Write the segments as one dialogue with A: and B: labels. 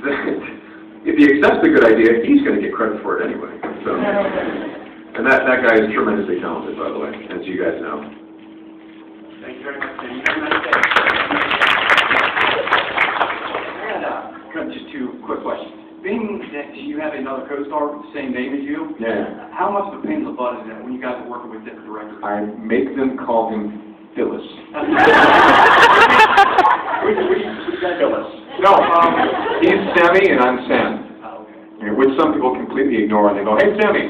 A: that if he accepts the good idea, he's going to get credit for it anyway. So, and that guy is tremendously talented, by the way, as you guys know.
B: Thank you very much, Tim. You have a nice day. I had just two quick questions. Being that you have another co-star with the same name as you,
A: Yeah.
B: how much of a pain in the butt is that when you guys are working with different directors?
A: I make them call him Phyllis.
B: Which guy Phyllis?
A: No, he's Sammy and I'm Sam.
B: Oh, okay.
A: Which some people completely ignore and they go, "Hey, Sammy."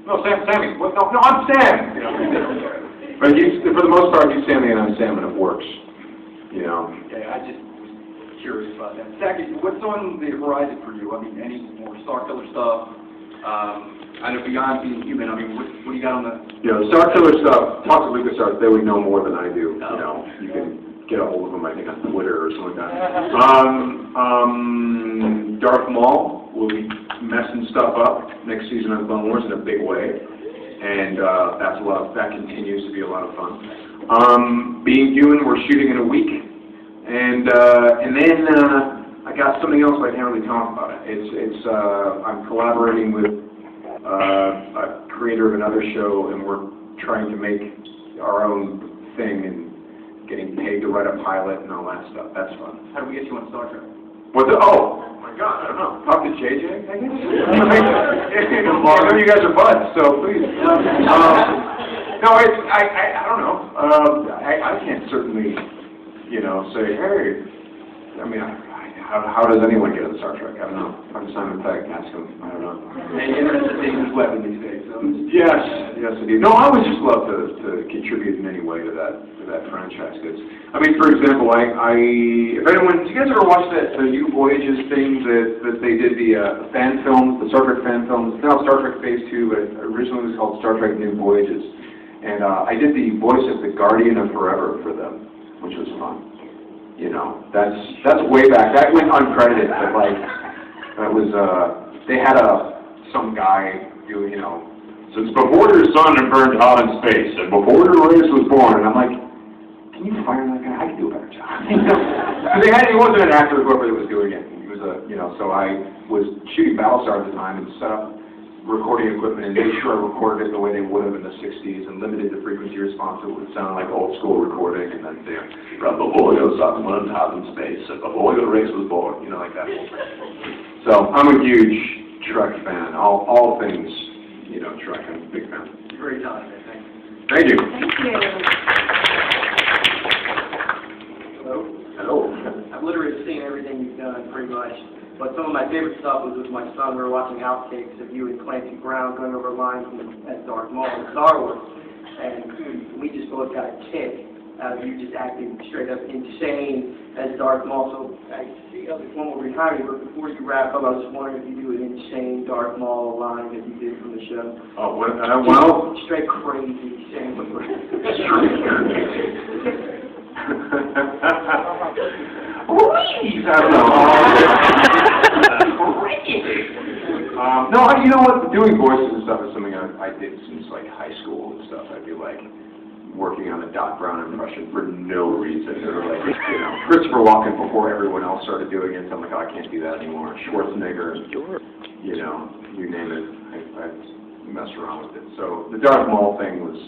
A: No, Sammy. What? No, I'm Sam. You know, but for the most part, he's Sammy and I'm Sam, and it works. You know.
B: Yeah, I just was curious about that. Second, what's on the horizon for you? I mean, any more Star Killer stuff? I know beyond being human. I mean, what do you got on the?
A: You know, Star Killer stuff. Talk to LucasArts. They would know more than I do. You know, you can get a hold of them, I think, on Twitter or something like that. Darth Maul will be messing stuff up next season on Clone Wars in a big way, and that continues to be a lot of fun. Being Human, we're shooting in a week, and then I got something else, but I can't really talk about it. I'm collaborating with a creator of another show, and we're trying to make our own thing and getting paid to write a pilot and all that stuff. That's fun.
B: How do we get you on Star Trek?
A: Oh my God, I don't know. Talk to JJ, I guess. I know you guys are buds, so please. No, I don't know. I can't certainly, say, hey. I mean, how does anyone get into Star Trek? I don't know. Talk to Simon Pegg, ask him. I don't know.
B: Hey, interested in David's weapon these days. So.
A: Yes, indeed. No, I would just love to contribute in any way to that franchise. Because, I mean, for example, if anyone, did you guys ever watch the New Voyages thing that they did, the fan films, the Star Trek fan films? It's now Star Trek Phase 2, but originally it was called Star Trek New Voyages. And I did the voice of the Guardian of Forever for them, which was fun. That's way back. That went uncredited, but that was they had some guy do since before your son had burned out in space and before your race was born, and I'm like, can you fire that guy? I can do a better job. Because he wasn't an actor, whoever that was doing it. He was so I was shooting Battlestar at the time and set up recording equipment and made sure I recorded it the way they would have in the 60s and limited the frequency response so it would sound like old school recording, and then before your son went out in space and before your race was born, like that. So I'm a huge Trek fan. All things, Trek. I'm a big fan.
B: Great time, thank you.
A: Thank you.
C: Thank you.
B: Hello. I've literally seen everything you've done, pretty much. But some of my favorite stuff was with my son. We were watching outtakes of you and Clancy Brown going over lines as Darth Maul in Star Wars. And we just both got a kick out of you just acting straight up insane as Darth Maul. So I see there's one more behind me, but before you wrap up, I was just wondering if you do an insane Darth Maul line that you did from the show.
A: Oh, well.
B: Straight crazy, insane.
A: I don't know. No, you know what? Doing voices and stuff is something I did since high school and stuff. I'd be working on a Doc Brown impression for no reason. Or Christopher Walken before everyone else started doing it. So I'm like, oh, I can't do that anymore. Schwarzenegger, you name it. I messed around with it. So the Darth Maul thing was.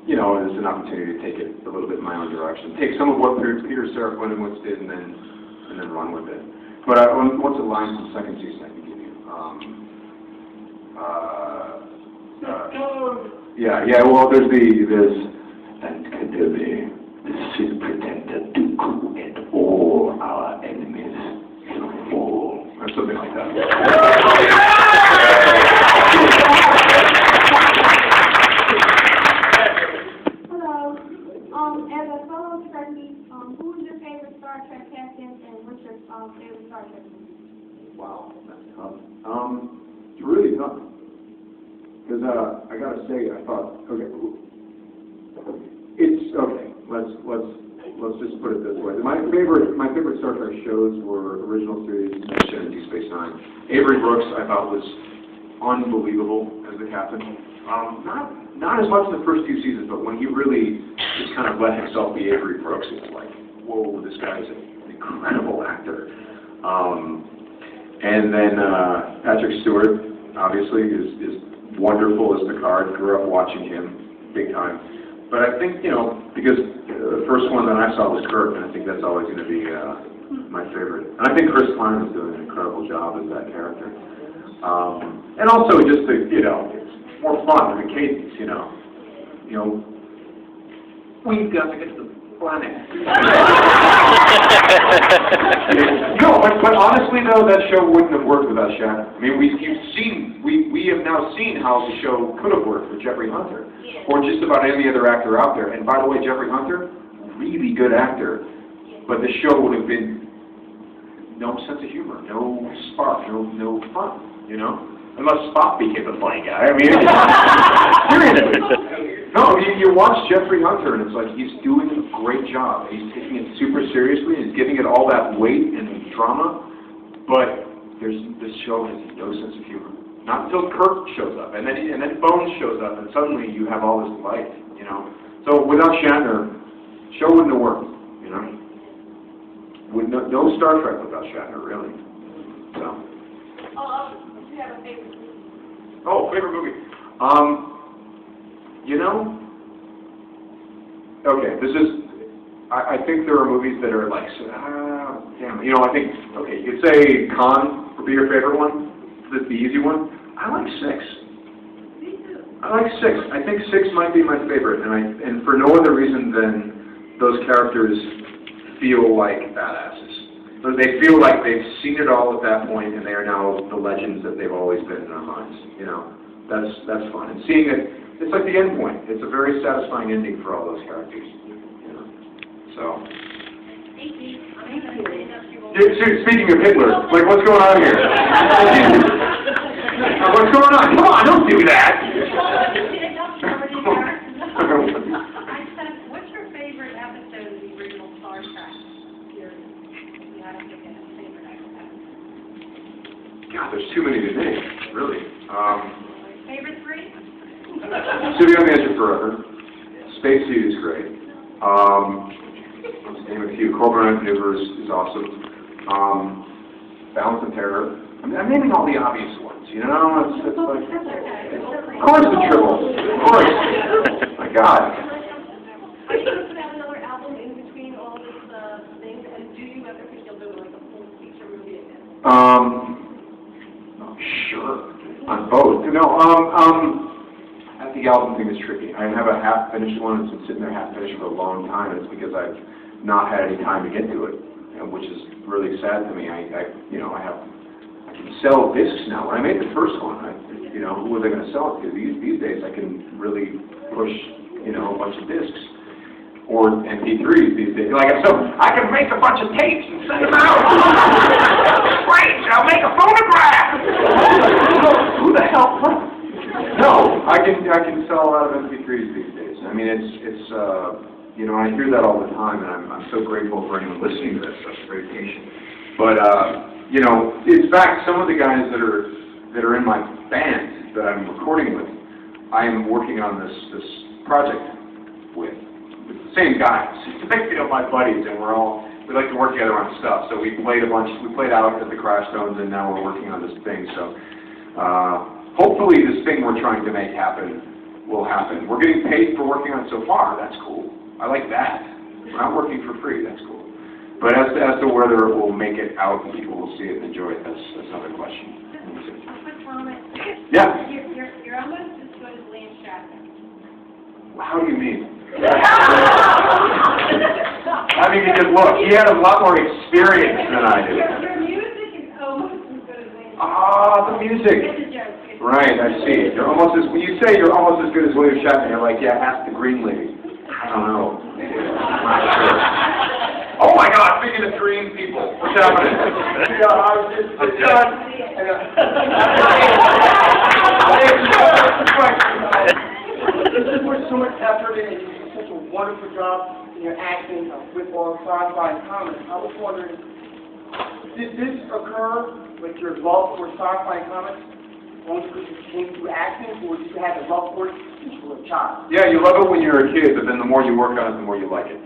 A: It was an opportunity to take it a little bit in my own direction. Take some of what Peter Serafinowicz did and then run with it. But what's a line from the second season I can give you? Yeah. Well, there's and Kenobi, the Sith protector Dooku, and all our enemies shall fall, or something like that.
C: As a fellow Trekkie, who's your favorite Star Trek captain, and what's your favorite Star Trek movie?
A: Wow, that's tough. It's really tough. Because I gotta say, I thought, okay, let's just put it this way. My favorite Star Trek shows were original series, Next Gen, and Deep Space Nine. Avery Brooks, I thought, was unbelievable as the captain. Not as much in the first few seasons, but when he really just kind of let himself be Avery Brooks, it's like, whoa, this guy is an incredible actor. And then Patrick Stewart, obviously, is wonderful as Picard. Grew up watching him big time. But I think, you know, because the first one that I saw was Kirk, and I think that's always going to be my favorite. And I think Chris Pine is doing an incredible job as that character. And also just the, you know, it's more fun, the cadence, you know. We've got to get to the planet. No, but honestly though, that show wouldn't have worked without Shatner. I mean, we have now seen how the show could have worked with Jeffrey Hunter, or just about any other actor out there. And by the way, Jeffrey Hunter, really good actor, but the show would have been no sense of humor, no spark, no fun, you know? Unless Spock became the funny guy. I mean, seriously. No, you watch Jeffrey Hunter, and it's like he's doing a great job. He's taking it super seriously, and he's giving it all that weight and drama, but this show has no sense of humor. Not until Kirk shows up, and then Bones shows up, and suddenly you have all this life, you know? So without Shatner, show wouldn't have worked, you know? No Star Trek without Shatner, really. So.
C: Do you have a favorite movie?
A: Oh, favorite movie. You know, okay, I think there are movies that are like, damn, you know, I think, okay, you could say Khan would be your favorite one, that's the easy one. I like 6.
C: Me too.
A: I like 6. I think 6 might be my favorite, and for no other reason than those characters feel like badasses. So they feel like they've seen it all at that point, and they are now the legends that they've always been in our minds. You know, that's fun. And seeing it, it's like the end point. It's a very satisfying ending for all those characters. You know, so. Speaking of Hitler, like what's going on here? What's going on? Come on, don't do that.
C: What's your favorite episode of the original Star Trek series? You had to pick a favorite episode.
A: God, there's too many to name, really.
C: Favorite 3?
A: City on the Edge of Forever. Space Suit is great. Let's name a few. Cobra and Maneuvers is awesome. Balance and Terror. I mean, I'm naming all the obvious ones, you know? It's like, of course the Tribbles. Of course. My God.
C: Are you going to put out another album in between all this things? And do you ever think you'll do like a full feature movie again?
A: Sure. On both. You know, I think the album thing is tricky. I have a half-finished one. It's been sitting there half-finished for a long time. It's because I've not had any time to get to it, which is really sad to me. I can sell discs now. When I made the first one, you know, who was I going to sell it to? These days, I can really push, you know, a bunch of discs. Or MP3s these days. Like, so I can make a bunch of tapes and send them out. Great, I'll make a phonograph. Who the hell? No, I can sell a lot of MP3s these days. I mean, it's you know, I hear that all the time, and I'm so grateful for anyone listening to this. That's very patient. But you know, in fact, some of the guys that are in my band that I'm recording with, I am working on this project with the same guys. You know, my buddies, and we like to work together on stuff. So we played out at the Crash Stones, and now we're working on this thing. So hopefully, this thing we're trying to make happen will happen. We're getting paid for working on it so far. That's cool. I like that. We're not working for free. That's cool. But as to whether it will make it out and people will see it and enjoy it, that's another question.
C: A quick comment.
A: Yeah.
C: You're almost as good as Lance Shatner.
A: How do you mean? I mean, because look, he had a lot more experience than I did.
C: Your music is almost as good as Lance Shatner.
A: Ah, the music.
C: It's a joke.
A: Right, I see. When you say you're almost as good as William Shatner, you're like, yeah, ask the Green Lady. I don't know. I'm not sure. Oh my God, speaking of green people, what's happening?
B: This is where so much effort in, and you do such a wonderful job in your acting with all sci-fi and comics. I was wondering, did this occur with your love for sci-fi and comics? Only because you came through acting, or did you have a love for it since you were a child?
A: Yeah, you love it when you're a kid, but then the more you work on it, the more you like it.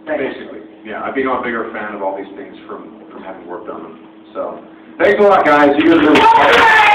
A: Basically, yeah. I've become a bigger fan of all these things from having worked on them. So, Thanks a lot, guys. You guys are